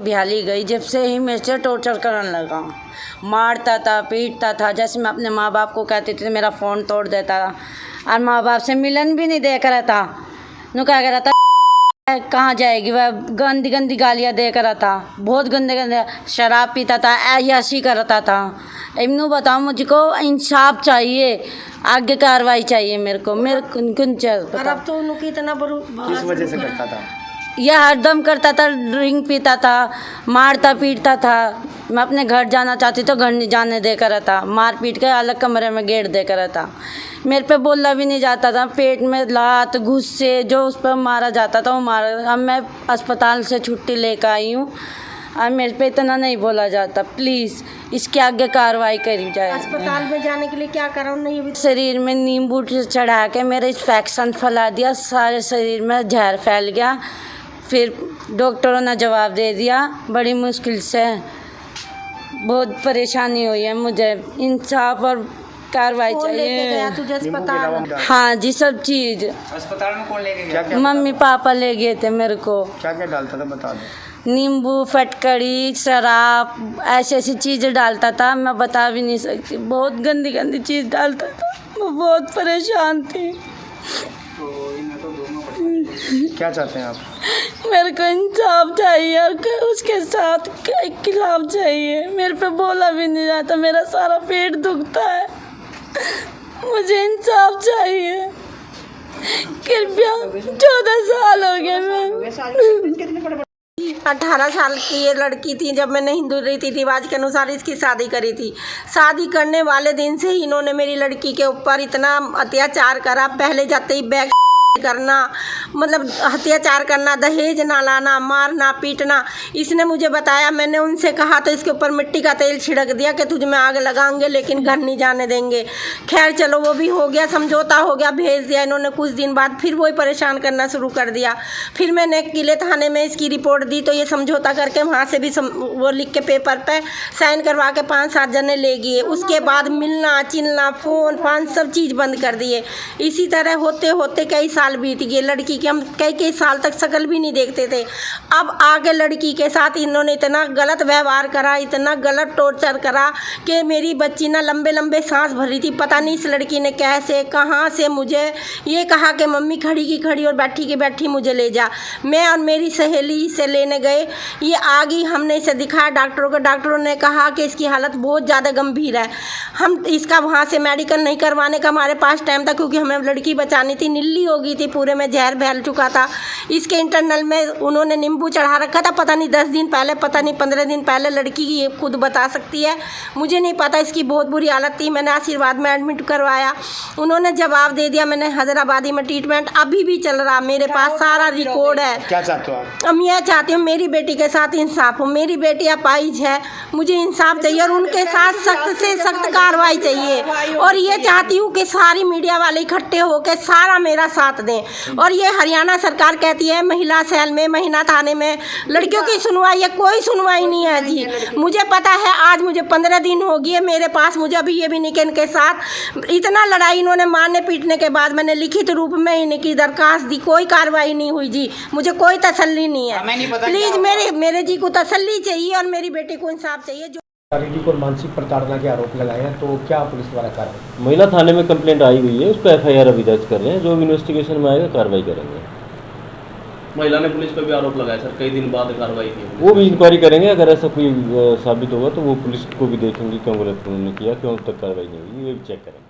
बिहाली गई जब से ही मेरे से टॉर्चर करने लगा, मारता था, पीटता था। जैसे मैं अपने माँ बाप को कहती थी मेरा फ़ोन तोड़ देता और माँ बाप से मिलन भी नहीं दे कर रहता। नु क्या कह रहा था कहाँ जाएगी, वह गंदी गंदी गालियाँ दे कर था, बहुत गंदे गंदे, शराब पीता था, ऐसी करता था। इन्हों बताओ मुझको इंसाफ चाहिए, आगे कार्रवाई चाहिए मेरे को अब तो उनकी इतना किस वजह से करता था? यह हरदम करता था, ड्रिंक पीता था, मारता पीटता था। मैं अपने घर जाना चाहती तो घर नहीं जाने दे कर था, मार पीट के अलग कमरे में गेट दे कर था। मेरे पे बोलना भी नहीं जाता था, पेट में लात गुस्से जो उस पर मारा जाता था वो मारा। अब मैं अस्पताल से छुट्टी लेकर आई हूँ और मेरे पे इतना नहीं बोला जाता। प्लीज़ इसके आगे कार्रवाई करी जाए। अस्पताल में जाने के लिए क्या करो, नहीं शरीर में नींबू चढ़ा के मेरे इन्फेक्शन फैला दिया, सारे शरीर में जहर फैल गया। फिर डॉक्टरों ने जवाब दे दिया, बड़ी मुश्किल से, बहुत परेशानी हुई है मुझे। इंसाफ और कार्रवाई चाहिए। गया तुझे अस्पताल? हाँ जी, सब चीज़। अस्पताल में कौन लेके गया? मम्मी पापा ले गए थे मेरे को। क्या क्या डालता था बता दो। नींबू, फटकड़ी, शराब, ऐसी ऐसी चीज़ें डालता था, मैं बता भी नहीं सकती। बहुत गंदी गंदी चीज़ डालता था, मैं बहुत परेशान थी। क्या चाहते हैं आप? मेरे को इंसाफ चाहिए और उसके साथ खिलाफ चाहिए। मेरे पे बोला भी नहीं जाता, मेरा सारा पेट दुखता है, मुझे इंसाफ चाहिए कृपया। 14 साल हो गए मैं। 18 साल की ये लड़की थी जब मैंने हिंदू रीति रिवाज के अनुसार इसकी शादी करी थी। शादी करने वाले दिन से ही इन्होंने मेरी लड़की के ऊपर इतना अत्याचार करा। पहले जाते ही बैग करना, मतलब अत्याचार करना, दहेज ना लाना, मारना पीटना। इसने मुझे बताया, मैंने उनसे कहा तो इसके ऊपर मिट्टी का तेल छिड़क दिया कि तुझ में आग लगाएंगे लेकिन घर नहीं जाने देंगे। खैर चलो वो भी हो गया, समझौता हो गया, भेज दिया इन्होंने। कुछ दिन बाद फिर वही परेशान करना शुरू कर दिया। फिर मैंने किले थाने में इसकी रिपोर्ट दी तो ये समझौता करके वहाँ से भी वो लिख के पेपर पे साइन करवा के 5-7 जने ले गए। उसके बाद मिलना चिलना, फ़ोन फान सब चीज़ बंद कर दिए। इसी तरह होते होते कई साल बीत गए। लड़की के हम कई साल तक शक्ल भी नहीं देखते थे। अब आगे लड़की के साथ इन्होंने इतना गलत व्यवहार करा, इतना गलत टॉर्चर करा कि मेरी बच्ची ना लंबे लंबे सांस भर रही थी। पता नहीं इस लड़की ने कैसे कहाँ से मुझे ये कहा कि मम्मी खड़ी की खड़ी और बैठी की बैठी मुझे ले जा। मैं और मेरी सहेली से लेने गए, ये आ गई, हमने इसे दिखाया डॉक्टरों को। डॉक्टरों ने कहा कि इसकी हालत बहुत ज़्यादा गंभीर है। हम इसका वहाँ से मेडिकल नहीं करवाने का हमारे पास टाइम था क्योंकि हमें लड़की बचानी थी। नीली हो गई थी, पूरे में जहर फैल चुका था। इसके इंटरनल में उन्होंने नींबू चढ़ा रखा था, पता नहीं 10 दिन पहले, पता नहीं 15 दिन पहले। लड़की ये खुद बता सकती है, मुझे नहीं पता। इसकी बहुत बुरी हालत थी। मैंने आशीर्वाद में एडमिट करवाया, उन्होंने जवाब दे दिया। मैंने हैदराबादी में ट्रीटमेंट अभी भी चल रहा, मेरे पास सारा रिकॉर्ड है। क्या चाहते हो आप? हम यह चाहती हूँ मेरी बेटी के साथ इंसाफ हो। मेरी बेटी अपाहिज है, मुझे इंसाफ चाहिए और उनके साथ सख्त से सख्त कार्रवाई चाहिए। और ये चाहती हूँ कि सारी मीडिया वाले इकट्ठे होकर सारा मेरा साथ दें। और ये हरियाणा सरकार कहती है महिला सेल में, महिला थाने में लड़कियों की सुनवाई है, कोई सुनवाई नहीं है जी। मुझे पता है आज मुझे 15 दिन हो गए मेरे पास, मुझे अभी ये भी नहीं कि इनके साथ इतना लड़ाई इन्होंने मारने पीटने के बाद मैंने लिखित रूप में इनकी दरखास्त दी, कोई कार्रवाई नहीं हुई जी। मुझे कोई तसल्ली नहीं है। प्लीज़ मेरे जी को तसल्ली चाहिए और मेरी बेटी को इंसाफ चाहिए। जो शारीरिक और मानसिक प्रताड़ना के आरोप लगाए हैं, तो क्या पुलिस द्वारा कार्रवाई? महिला थाने में कंप्लेंट आई हुई है, उस पर FIR अभी दर्ज कर रहे हैं। जो इन्वेस्टिगेशन में आएगा कार्रवाई करेंगे। महिला ने पुलिस पर भी आरोप लगाया सर, कई दिन बाद कार्रवाई की। वो भी इंक्वायरी करेंगे, अगर ऐसा कोई साबित होगा तो वो पुलिस को भी देखेंगे क्यों गलत उन्होंने किया, क्यों तक कार्रवाई नहीं हुई, ये भी चेक करेंगे।